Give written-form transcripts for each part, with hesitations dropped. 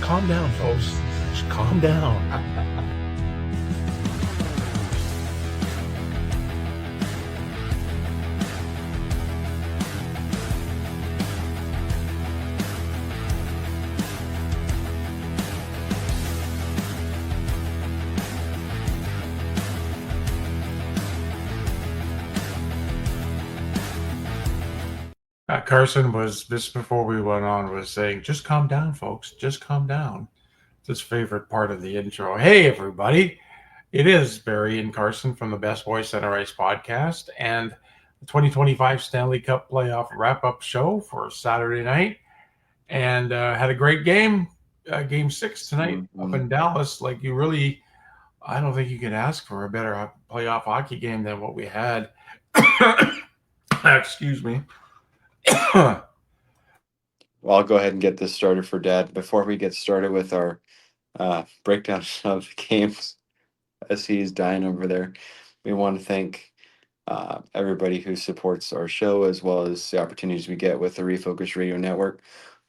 calm down, folks. Just calm down. Carson was, just before we went on, was saying, just calm down, folks. Just calm down. It's his favorite part of the intro. Hey, everybody. It is Barry and Carson from the Best Boys Center Ice podcast and the 2025 Stanley Cup playoff wrap-up show for Saturday night. And had a great game, game 6 tonight up in Dallas. Like, you really, I don't think you can ask for a better playoff hockey game than what we had. Excuse me. Well, I'll go ahead and get this started for Dad. Before we get started with our breakdown of the games, as he's dying over there, we want to thank everybody who supports our show, as well as the opportunities we get with the Refocused Radio Network,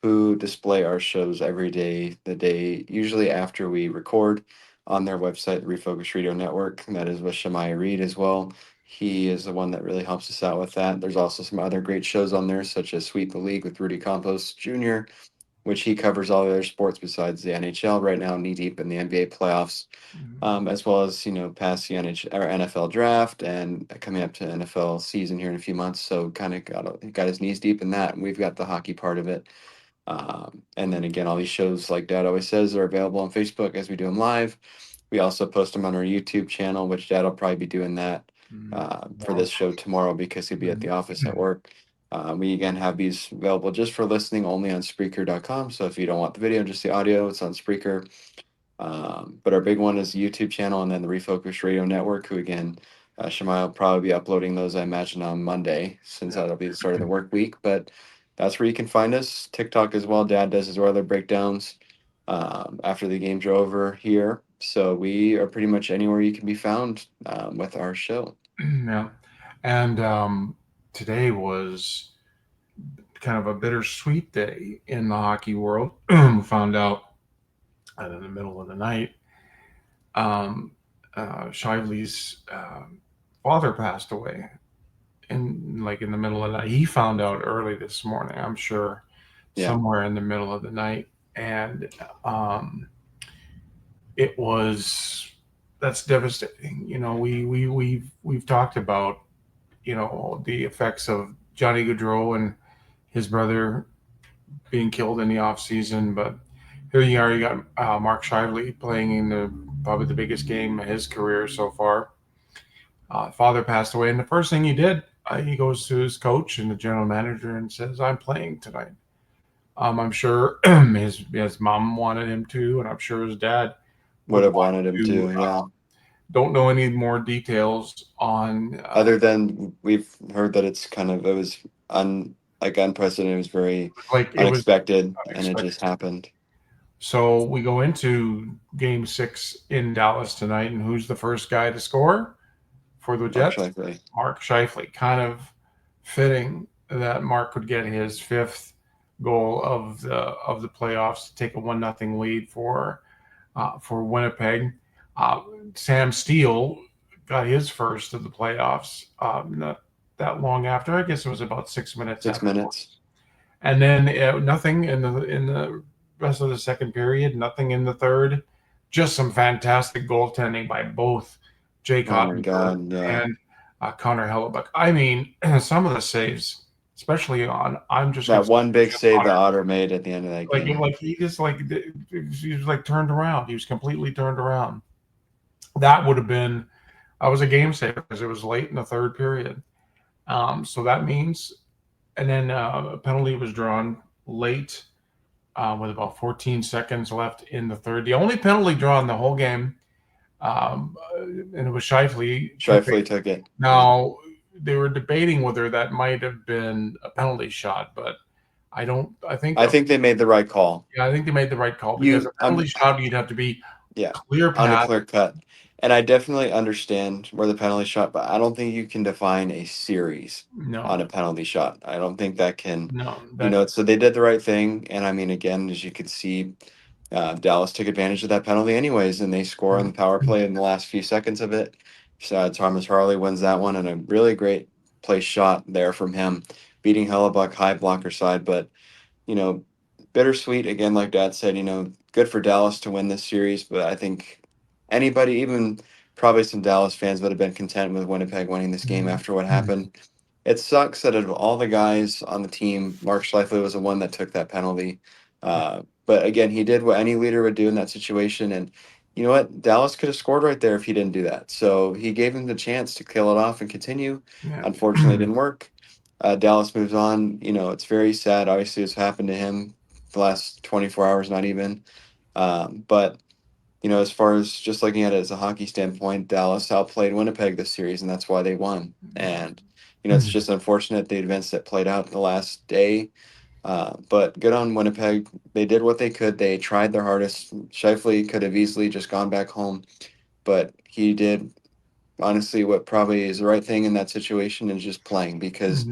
who display our shows every day, the day usually after we record, on their website, the Refocused Radio Network. And that is with Shemaiah Reed as well. He is the one that really helps us out with that. There's also some other great shows on there, such as Sweep the League with Rudy Campos Jr., which he covers all the other sports besides the NHL right now, knee deep in the NBA playoffs, as well as, past the NFL draft and coming up to NFL season here in a few months. So kind of got his knees deep in that, and we've got the hockey part of it. And then again, all these shows, like Dad always says, are available on Facebook as we do them live. We also post them on our YouTube channel, which Dad will probably be doing that for this show tomorrow because he'll be at the office at work. We again have these available just for listening only on Spreaker.com. So if you don't want the video, just the audio, it's on Spreaker. But our big one is the YouTube channel, and then the Refocused Radio Network, who again, Shemaiah will probably be uploading those, I imagine, on Monday, since that'll be the start of the work week. But that's where you can find us. TikTok as well. Dad does his weather breakdowns after the games are over here. So we are pretty much anywhere you can be found with our show. Yeah. And today was kind of a bittersweet day in the hockey world. We found out in the middle of the night, Shively's father passed away. In the middle of the night. He found out early this morning, I'm sure, somewhere in the middle of the night. And that's devastating. We've talked about, the effects of Johnny Gaudreau and his brother being killed in the off season. But here you are, you got Mark Shively playing in probably the biggest game of his career so far. Father passed away, and the first thing he did, he goes to his coach and the general manager and says, "I'm playing tonight." I'm sure his mom wanted him to, and I'm sure his dad would have wanted him to. Yeah. Don't know any more details on other than we've heard that it was unprecedented. It was very unexpected, and it just happened. So we go into game 6 in Dallas tonight, and who's the first guy to score for the Jets? Mark Shifley. Kind of fitting that Mark would get his 5th goal of the playoffs to take a 1-0 lead for Winnipeg. Sam Steele got his first of the playoffs not that long after. I guess it was about 6 minutes. 6 minutes. And then nothing in the rest of the second period, nothing in the third. Just some fantastic goaltending by both Jake Ottenberg and Connor Hellebuck. I mean, some of the saves, especially on that one big save that Otter made at the end of that game. He was turned around. He was completely turned around. That would have been, I was a game saver because it was late in the third period. So that means, and then a penalty was drawn late with about 14 seconds left in the third. The only penalty drawn the whole game, and it was Shifley. Shifley took it. Now, they were debating whether that might have been a penalty shot, but I think they made the right call. Yeah, I think they made the right call because a penalty shot, you'd have to be clear path. On a clear cut. And I definitely understand where the penalty shot, but I don't think you can define a series on a penalty shot. I don't think that can, so they did the right thing. And I mean, again, as you could see, Dallas took advantage of that penalty anyways, and they score on the power play in the last few seconds of it. So Thomas Harley wins that one, and a really great place shot there from him, beating Hellebuck high blocker side. But you know, bittersweet again, like Dad said. Good for Dallas to win this series, but I think anybody, even probably some Dallas fans, would have been content with Winnipeg winning this game after what happened. It sucks that of all the guys on the team, Mark Schleifele was the one that took that penalty. But again, he did what any leader would do in that situation. And you know what? Dallas could have scored right there if he didn't do that. So he gave him the chance to kill it off and continue. Yeah. Unfortunately, it didn't work. Dallas moves on. It's very sad. Obviously, it's happened to him the last 24 hours, not even. But as far as just looking at it as a hockey standpoint, Dallas outplayed Winnipeg this series, and that's why they won. And it's just unfortunate the events that played out the last day. But good on Winnipeg. They did what they could. They tried their hardest. Shifley could have easily just gone back home, but he did honestly what probably is the right thing in that situation is just playing, because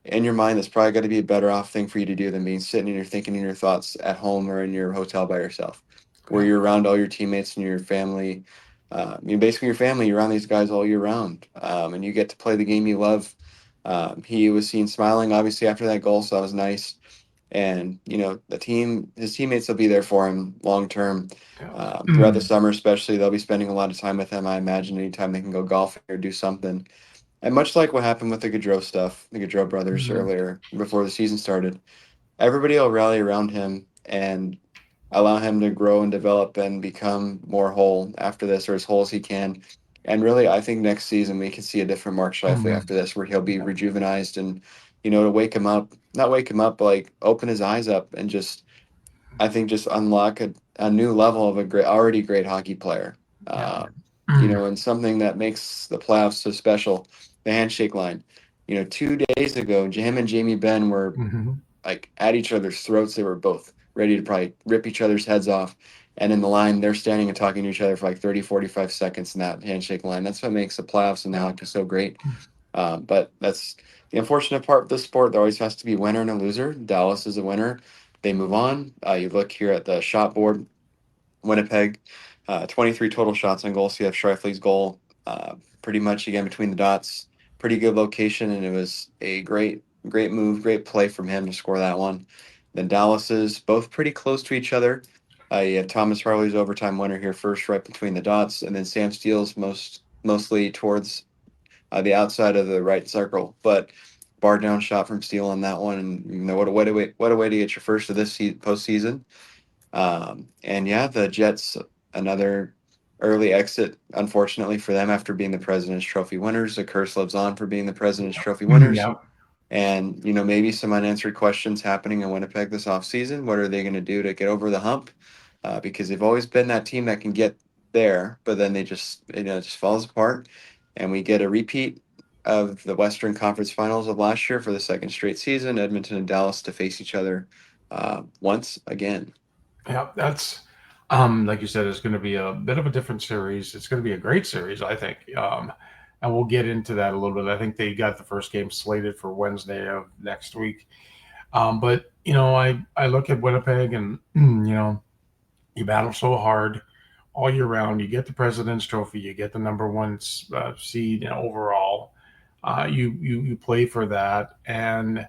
in your mind that's probably got to be a better off thing for you to do than being sitting and you're thinking in your thoughts at home or in your hotel by yourself, where Yeah. you're around all your teammates and your family. Basically your family, you're around these guys all year round, and you get to play the game you love. He was seen smiling obviously after that goal, so that was nice. And his teammates will be there for him long term, throughout the summer especially. They'll be spending a lot of time with him, I imagine. Anytime they can go golfing or do something, and much like what happened with the Gaudreau stuff, the Gaudreau brothers earlier before the season started, everybody will rally around him and allow him to grow and develop and become more whole after this, or as whole as he can. And really, I think next season we can see a different Mark Scheifele after this, where he'll be rejuvenized and, to wake him up, not wake him up, but like open his eyes up and just, I think, just unlock a new level of a great, already great hockey player. Yeah. And something that makes the playoffs so special, the handshake line. 2 days ago, him and Jamie Benn were like at each other's throats. They were both ready to probably rip each other's heads off. And in the line, they're standing and talking to each other for like 30, 45 seconds in that handshake line. That's what makes the playoffs and the hockey so great. But that's the unfortunate part of the sport. There always has to be a winner and a loser. Dallas is a winner. They move on. You look here at the shot board. Winnipeg, 23 total shots on goal. So you have Scheifele's goal, pretty much again between the dots. Pretty good location, and it was a great, great move, great play from him to score that one. Then Dallas's both pretty close to each other. You have Thomas Harley's overtime winner here first, right between the dots, and then Sam Steele's mostly towards the outside of the right circle, but bar down shot from Steele on that one. And what a way to get your first of this postseason. And yeah, the Jets, another early exit, unfortunately for them, after being the President's Trophy winners. The curse lives on for being the President's Trophy winners. Yeah. And, maybe some unanswered questions happening in Winnipeg this offseason. What are they going to do to get over the hump? Because they've always been that team that can get there, but then they just, it just falls apart. And we get a repeat of the Western Conference Finals of last year for the second straight season, Edmonton and Dallas to face each other once again. Yeah, that's like you said, it's going to be a bit of a different series. It's going to be a great series, I think. And we'll get into that a little bit. I think they got the first game slated for Wednesday of next week. But I look at Winnipeg, and you battle so hard all year round. You get the President's Trophy. You get the number one seed overall. You play for that, and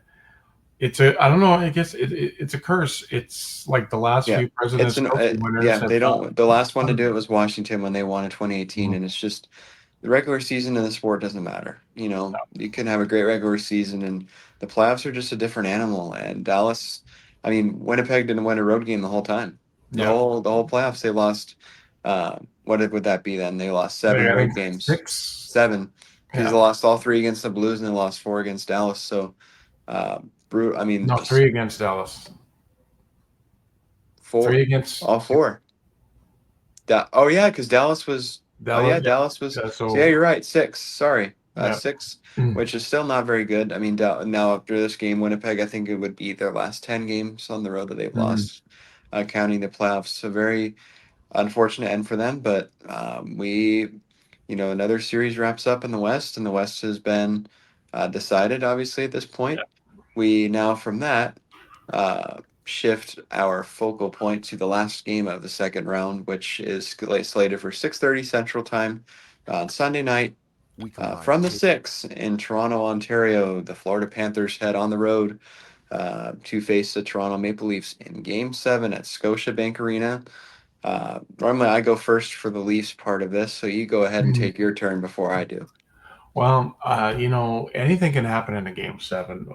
I don't know. I guess it's a curse. It's like the last Yeah, few President's Trophy winners yeah. have They not don't. The last one to done do it was Washington when they won in 2018, that. and it's just the regular season in the sport doesn't matter. You can have a great regular season, and the playoffs are just a different animal. And Dallas, I mean, Winnipeg didn't win a road game the whole time. The Yeah, whole playoffs, they lost. Would that be then? They lost seven I road think games, 6. seven, because they Yeah, lost all three against the Blues and they lost four against Dallas. So, I mean, no, 3 against Dallas. 3 four, against all four. Oh yeah, because Dallas was. Oh Dallas. yeah, Dallas was. Yeah, So yeah, so you're right. Six. Sorry, yeah. six, which is still not very good. I mean, now after this game, Winnipeg, I think it would be their last 10 games on the road that they've lost, counting the playoffs. So very unfortunate end for them. But another series wraps up in the West, and the West has been decided obviously at this point. We now from that shift our focal point to the last game of the second round, which is slated for 6:30 Central Time on Sunday night. From the 6 in Toronto, Ontario, the Florida Panthers head on the road to face the Toronto Maple Leafs in Game 7 at Scotiabank Arena. Normally, I go first for the Leafs part of this, so you go ahead and take your turn before I do. Well, anything can happen in a Game 7.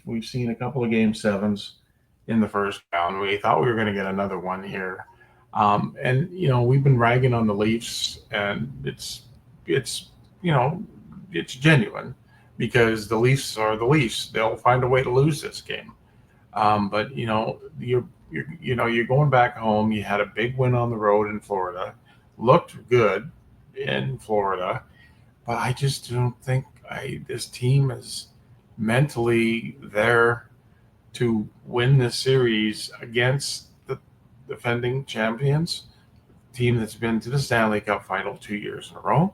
We've seen a couple of Game 7s in the first round. We thought we were going to get another one here, and we've been ragging on the Leafs, and it's it's genuine because the Leafs are the Leafs. They'll find a way to lose this game. But you're going back home. You had a big win on the road in Florida, looked good in Florida, but I just don't think this team is mentally there to win this series against the defending champions, team that's been to the Stanley Cup final 2 years in a row.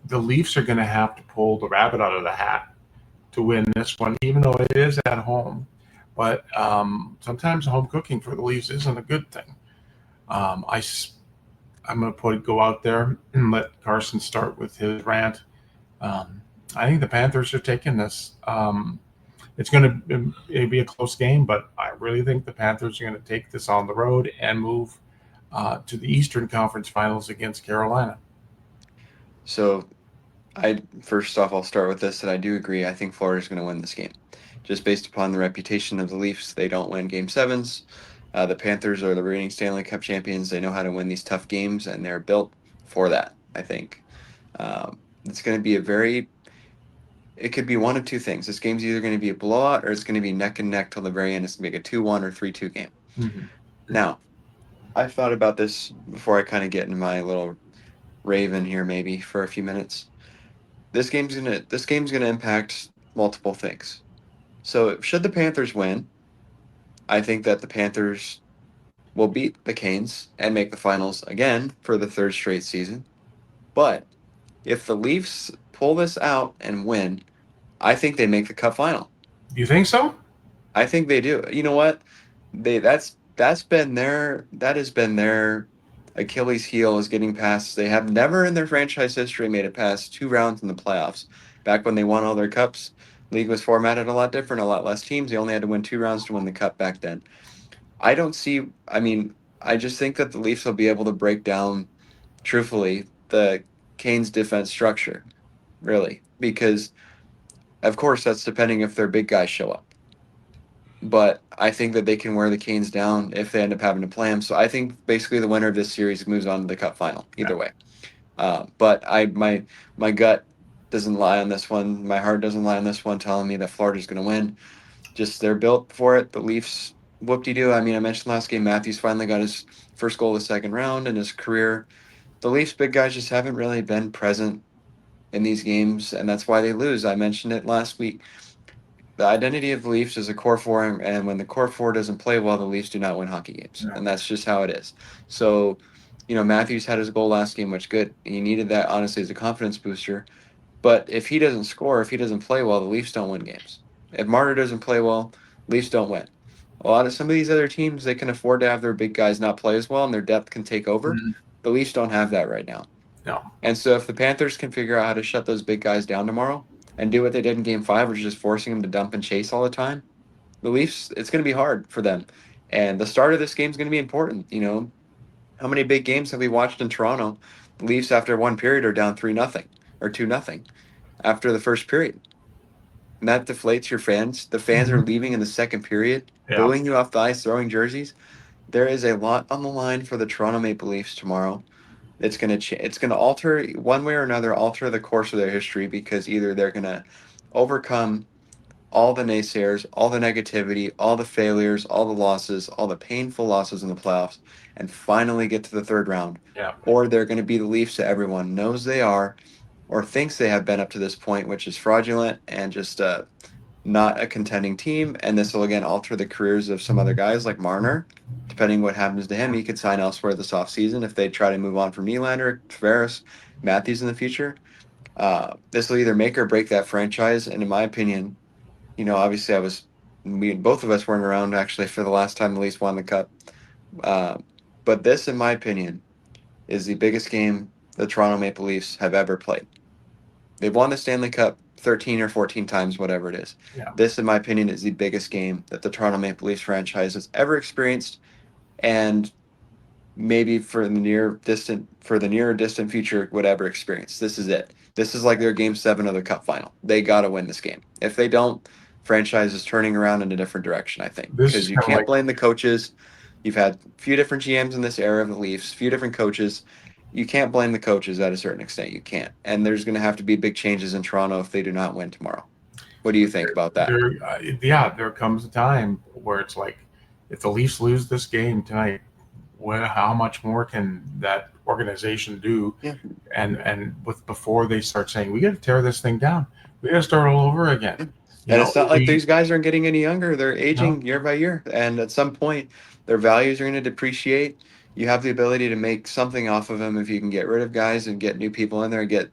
The Leafs are going to have to pull the rabbit out of the hat to win this one, even though it is at home. But sometimes home cooking for the Leafs isn't a good thing. I'm going to go out there and let Carson start with his rant. I think the Panthers are taking this. It's going to be a close game, but I really think the Panthers are going to take this on the road and move to the Eastern Conference Finals against Carolina. So, first off, I'll start with this, that I do agree. I think Florida's going to win this game. Just based upon the reputation of the Leafs, they don't win Game 7s. The Panthers are the reigning Stanley Cup champions. They know how to win these tough games, and they're built for that, I think. It's going to be it could be one of two things. This game's either going to be a blowout or it's going to be neck and neck till the very end. It's going to be like a 2-1 or 3-2 game. Mm-hmm. Now, I've thought about this before I kind of get in my little raven here maybe for a few minutes. This game's gonna impact multiple things. So should the Panthers win, I think that the Panthers will beat the Canes and make the finals again for the third straight season. But if the Leafs pull this out and win, I think they make the Cup final. You think so? I think they do. You know what? That has been their Achilles heel, is getting past. They have never in their franchise history made it past 2 rounds in the playoffs. Back when they won all their cups, league was formatted a lot different, a lot less teams. They only had to win 2 rounds to win the cup back then. I just think that the Leafs will be able to break down, truthfully, the Canes' defense structure, really, because of course that's depending if their big guys show up. But I think that they can wear the Canes down if they end up having to play them. So I think basically the winner of this series moves on to the Cup final, either way. But my gut doesn't lie on this one. My heart doesn't lie on this one, telling me that Florida's going to win. Just they're built for it. The Leafs, whoop-de-doo. I mentioned last game, Matthews finally got his first goal of the second round in his career. The Leafs big guys just haven't really been present in these games, and that's why they lose. I mentioned it last week. The identity of the Leafs is a core four, and when the core four doesn't play well, the Leafs do not win hockey games, and that's just how it is. So, Matthews had his goal last game, which good. He needed that, honestly, as a confidence booster. But if he doesn't score, if he doesn't play well, the Leafs don't win games. If Marner doesn't play well, Leafs don't win. A lot of some of these other teams, they can afford to have their big guys not play as well, and their depth can take over. Mm-hmm. The Leafs don't have that right now. No. And so if the Panthers can figure out how to shut those big guys down tomorrow and do what they did in Game 5, which is just forcing them to dump and chase all the time, the Leafs, it's going to be hard for them. And the start of this game is going to be important. How many big games have we watched in Toronto? The Leafs, after one period, are down 3-0 or 2-0 after the first period. And that deflates your fans. The fans are leaving in the second period, booing you off the ice, throwing jerseys. There is a lot on the line for the Toronto Maple Leafs tomorrow. It's going to alter, one way or another, alter the course of their history, because either they're going to overcome all the naysayers, all the negativity, all the failures, all the losses, all the painful losses in the playoffs, and finally get to the third round. Yeah. Or they're going to be the Leafs that everyone knows they are, or thinks they have been up to this point, which is fraudulent and just not a contending team. And this will again alter the careers of some other guys like Marner. Depending what happens to him, he could sign elsewhere this offseason if they try to move on from Nylander, Tavares, Matthews in the future. This will either make or break that franchise. And in my opinion, obviously I was both of us weren't around actually for the last time the Leafs won the cup. Uh, but this, in my opinion, is the biggest game the Toronto Maple Leafs have ever played. They've won the Stanley Cup 13 or 14 times, whatever it is. Yeah. This, in my opinion, is the biggest game that the Toronto Maple Leafs franchise has ever experienced, and maybe for the near or distant future would ever experience. This is it. This is like their game 7 of the cup final. They got to win this game. If they don't, franchise is turning around in a different direction, I think, This is because you kind of can't like blame the coaches. You've had a few different GMs in this era of the Leafs, a few different coaches. You can't blame the coaches at a certain extent. You can't. And there's going to have to be big changes in Toronto if they do not win tomorrow. What do you think about that? there comes a time where it's like, if the Leafs lose this game tonight, how much more can that organization do? Yeah. And with before they start saying we got to tear this thing down, we got to start all over again. Yeah. You And know, it's not like these guys aren't getting any younger. They're aging no, year by year. And at some point, their values are going to depreciate. You have the ability to make something off of them if you can get rid of guys and get new people in there and get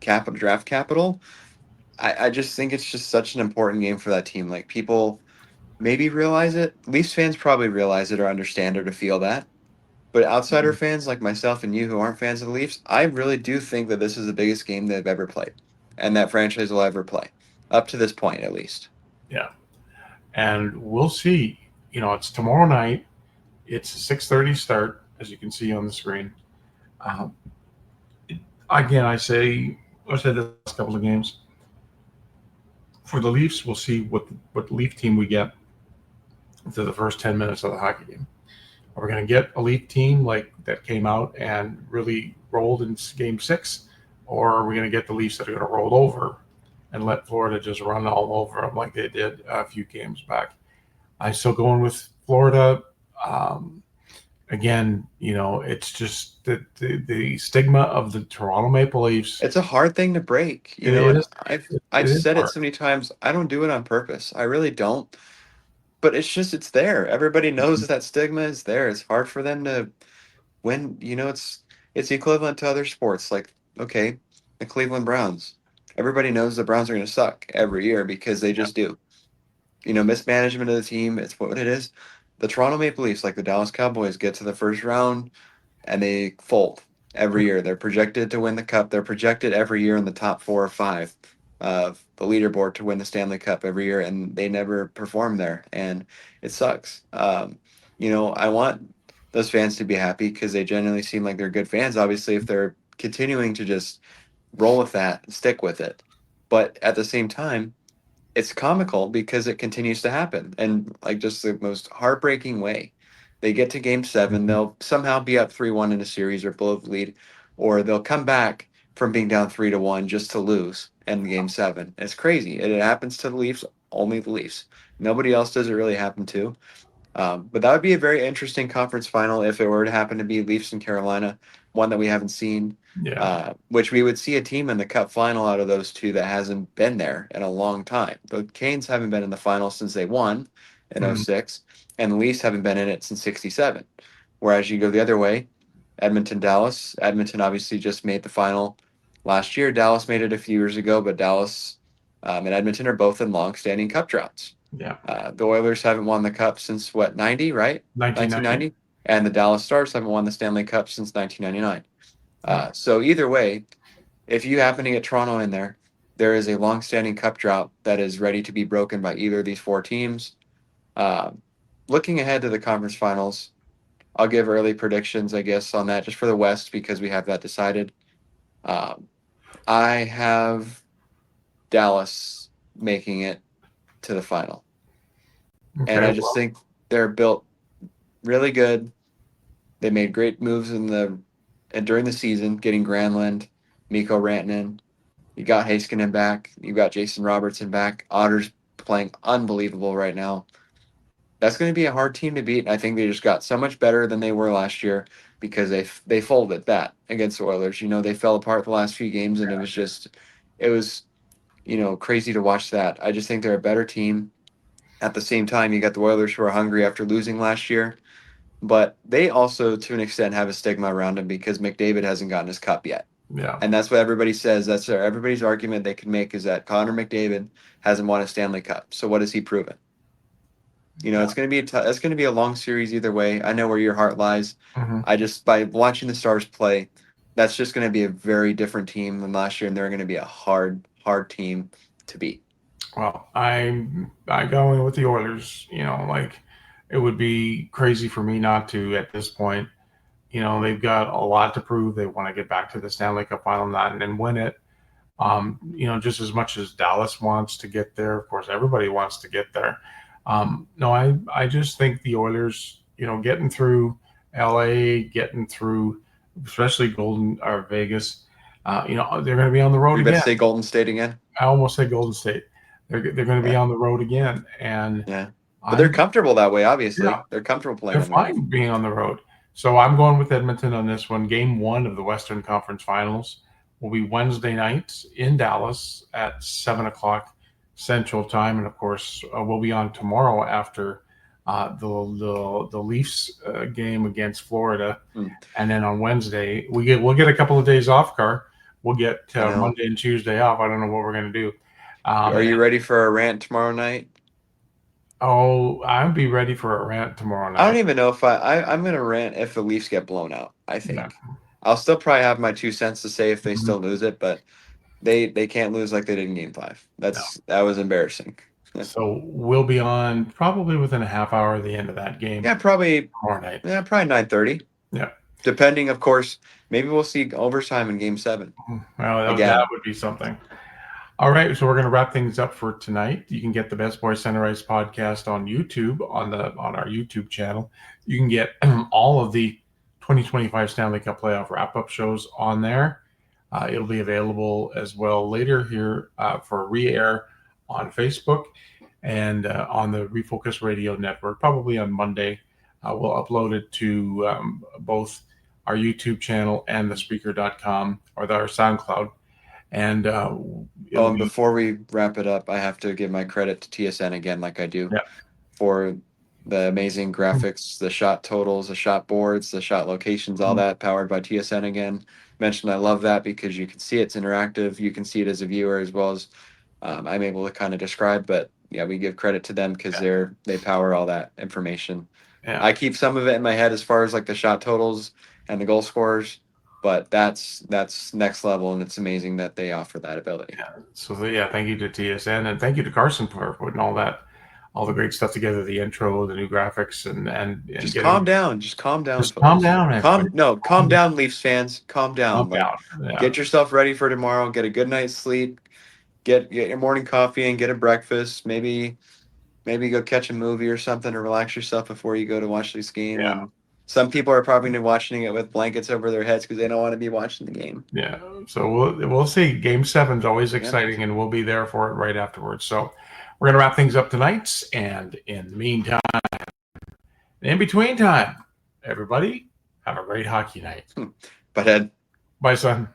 capital, draft capital. I just think it's just such an important game for that team. Like, people maybe realize it. Leafs fans probably realize it or understand it or feel that. But outsider fans like myself and you who aren't fans of the Leafs, I really do think that this is the biggest game they've ever played and that franchise will ever play, up to this point at least. yeah, and we'll see. It's tomorrow night. It's a 6:30 start, as you can see on the screen. Um, Again, I said the last couple of games for the Leafs. We'll see what Leaf team we get to the first 10 minutes of the hockey game. Are we going to get a Leaf team like that came out and really rolled in Game 6, or are we going to get the Leafs that are going to roll over and let Florida just run all over them like they did a few games back? I'm still going with Florida. Again, it's just the stigma of the Toronto Maple Leafs. It's a hard thing to break, It and is. I've It is said it hard. so many times. I don't do it on purpose. I really don't. But it's there. Everybody knows that stigma is there. It's hard for them to win. It's equivalent to other sports. Like, okay, the Cleveland Browns. Everybody knows the Browns are going to suck every year because they Yeah. just do. Mismanagement of the team. It's what it is. The Toronto Maple Leafs, like the Dallas Cowboys, get to the first round and they fold every year. They're projected to win the cup. They're projected every year in the top 4 or 5 of the leaderboard to win the Stanley Cup every year, and they never perform there, and it sucks. I want those fans to be happy because they genuinely seem like they're good fans. Obviously, if they're continuing to just roll with that, stick with it, but at the same time it's comical because it continues to happen and like just the most heartbreaking way. They get to game 7, Mhm. they'll somehow be up 3-1 in a series or blow the lead, or they'll come back from being down 3-1 just to lose in game 7. It's crazy. And it happens to the Leafs, only the Leafs. Nobody else does it really happen to. But that would be a very interesting conference final if it were to happen to be Leafs and Carolina, one that we haven't seen. Yeah. Which we would see a team in the Cup final out of those two that hasn't been there in a long time. The Canes haven't been in the final since they won in Mhm. '06, and the Leafs haven't been in it since '67. Whereas you go the other way, Edmonton, Dallas. Edmonton obviously just made the final last year. Dallas made it a few years ago, but Dallas and Edmonton are both in long-standing Cup droughts. Yeah. The Oilers haven't won the Cup since what, 90, right? 1990. 1990. And the Dallas Stars haven't won the Stanley Cup since 1999. Yeah. So either way, if you happen to get Toronto in there, there is a long-standing Cup drought that is ready to be broken by either of these 4 teams. Uh, Looking ahead to the conference finals, I'll give early predictions, I guess, on that just for the West because we have that decided. Um, I have Dallas making it to the final. And Okay. I just Well. think they're built really good. They made great moves and during the season, getting Granlund, Mikko Rantanen. You got Heiskanen back. You got Jason Robertson back. Otter's playing unbelievable right now. That's going to be a hard team to beat. I think they just got so much better than they were last year because they folded that against the Oilers. They fell apart the last few games, and it was crazy to watch that. I just think they're a better team. At the same time, you got the Oilers who are hungry after losing last year. But they also, to an extent, have a stigma around him because McDavid hasn't gotten his cup yet. Yeah. And that's what everybody says. That's everybody's argument they can make is that Connor McDavid hasn't won a Stanley Cup. So what has he proven? It's going to be it's going to be a long series either way. I know where your heart lies. Mm-hmm. I just by watching the Stars play, that's just going to be a very different team than last year, and they're going to be a hard team to beat. Well, I go in with the Oilers. Like it would be crazy for me not to at this point. They've got a lot to prove. They want to get back to the Stanley Cup final night and win it. Just as much as Dallas wants to get there, of course, everybody wants to get there. No, I just think the Oilers, getting through LA, getting through, especially Golden or Vegas, they're going to be on the road You again. better say Golden State again. I almost said Golden State. They're going to be on the road again, and but they're comfortable that way. Obviously, they're comfortable playing. They're fine being on the road. So I'm going with Edmonton on this one. Game 1 of the Western Conference Finals will be Wednesday night in Dallas at 7:00 Central Time, and of course we'll be on tomorrow after the Leafs game against Florida, and then on Wednesday we'll get a couple of days off. We'll get Monday and Tuesday off. I don't know what we're going to do. Are you ready for a rant tomorrow night? Oh, I'll be ready for a rant tomorrow night. I don't even know if I'm going to rant if the Leafs get blown out. I think I'll still probably have my 2 cents to say if they still lose it, but they can't lose like they did in Game 5. That was embarrassing. So we'll be on probably within a half hour of the end of that game. Yeah, probably tomorrow night. Yeah, probably 9:30. Yeah, depending, of course. Maybe we'll see overtime in Game 7. Well, that would be something. All right, so we're going to wrap things up for tonight. You can get the Best Boys Center Ice podcast on YouTube on our YouTube channel. You can get all of the 2025 Stanley Cup playoff wrap-up shows on there. It'll be available as well later here for re-air on Facebook and on the Refocused Radio Network, probably on Monday. We'll upload it to both our YouTube channel and the Spreaker.com or our SoundCloud. And before we wrap it up, I have to give my credit to TSN again, like I do, for the amazing graphics, the shot totals, the shot boards, the shot locations, all that powered by TSN again. Mentioned I love that because you can see it's interactive. You can see it as a viewer as well as I'm able to kind of describe. But yeah, we give credit to them because they power all that information. Yeah. I keep some of it in my head as far as like the shot totals and the goal scorers. But that's next level, and it's amazing that they offer that ability. Yeah. So thank you to TSN, and thank you to Carson for putting all the great stuff together, the intro, the new graphics, and just calm down. Just calm down. Just calm down. Calm down, Leafs fans. Calm down. Yeah. Get yourself ready for tomorrow. Get a good night's sleep. Get your morning coffee and get a breakfast. Maybe go catch a movie or something to relax yourself before you go to watch this game. Yeah. And some people are probably watching it with blankets over their heads because they don't want to be watching the game. Yeah. So we'll see. Game 7 is always exciting, and we'll be there for it right afterwards. So we're going to wrap things up tonight. And in the meantime, in between time, everybody have a great hockey night. Butthead. Bye, son.